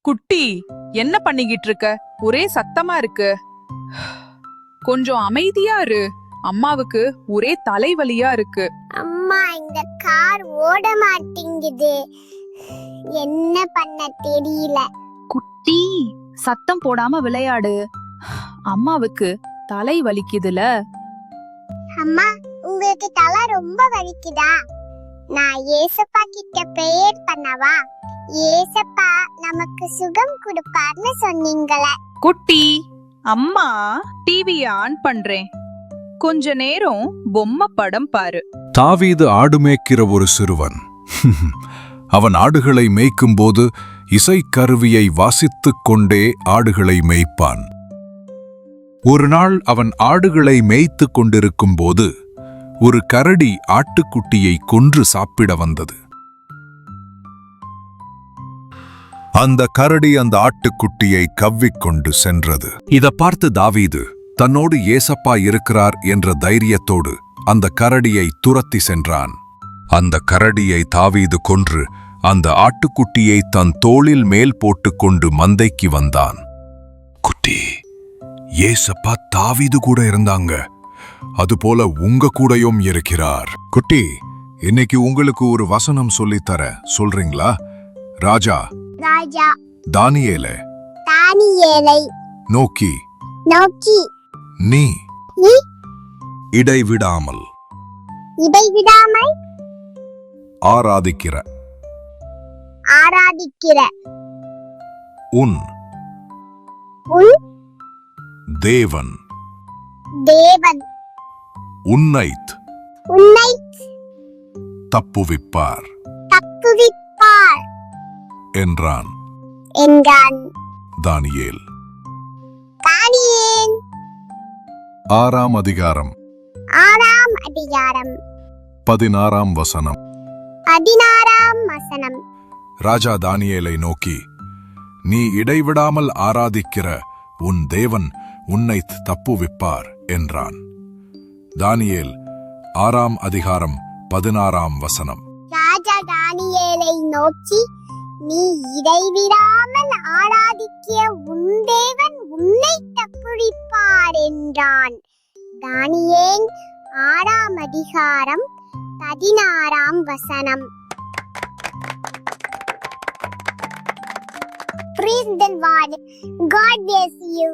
குட்டி, என்ன பண்ணிக்கிட்டு இருக்க? ஒரே சத்தமா இருக்கு. கொஞ்சம் அமைதியா இரு. அம்மாவுக்கு ஒரே தலைவலியா இருக்கு. அம்மா, இந்த கார் ஓட மாட்டேங்குது. என்ன பண்ண தெரியல. குட்டி, சத்தம் போடாம விளையாடு. அம்மாவுக்கு தலை வலிக்குதுல. அம்மா, உங்களுக்கு தலை ரொம்ப வலிக்குதா? நான் ஏசப்பா கிட்ட பிரேயர் பண்ணவா? ஏசப்பா நமக்கு சுகம் கொடுப்பார்னு சொன்னீங்களே. குட்டி, அம்மா டிவியை ஆன் பண்றேன். கொஞ்ச நேரம் பொம்மை படம் பாரு. தாவீது ஆடு மேய்க்கிற ஒரு சிறுவன். அவன் ஆடுகளை மேய்க்கும்போது இசைக்கருவியை வாசித்துக் கொண்டே ஆடுகளை மேய்ப்பான். ஒரு நாள் அவன் ஆடுகளை மேய்த்துக் கொண்டிருக்கும் போது ஒரு கரடி ஆட்டுக்குட்டியை கொன்று சாப்பிட வந்தது. அந்த கரடி அந்த ஆட்டுக்குட்டியை கவ்விக்கொண்டு சென்றது. இத பார்த்து தாவீது தன்னோடு ஏசப்பா இருக்கிறார் என்ற தைரியத்தோடு அந்த கரடியை துரத்தி சென்றான். அந்த கரடியை தாவீது கொன்று அந்த ஆட்டுக்குட்டியை தன் தோளில் மேல் போட்டுக்கொண்டு மந்தைக்கு வந்தான். குட்டி, ஏசப்பா தாவீது கூட இருந்தாங்க, அதுபோல உங்க கூடயும் இருக்கிறார். குட்டி, இன்னைக்கு உங்களுக்கு ஒரு வசனம் சொல்லித்தர சொல்றீங்களா? ராஜா தானியேலை நோக்கி நீ இடைவிடாமல் ஆராதிக்கிற உன் தேவன் உன்னைத் தப்புவிப்பார் என்றான். தானியேல் 6ஆம் அதிகாரம் 16ஆம் வசனம். ராஜா தானியேலை நோக்கி, நீ இடைவிடாமல் ஆராதிக்கிற உன் தேவன் உன்னை தப்புவிப்பார் என்றான். தானியேல் 6ஆம் அதிகாரம் 16ஆம் வசனம். ராஜா தானியேலை நோக்கி, நீ இடைவிடாமல் ஆராதிக்கிற உன் தேவன் உன்னை தப்புவிப்பார் என்றான். தானியேல் 6ஆம் அதிகாரம் 16ஆம் வசனம். Praise the Lord. God bless you.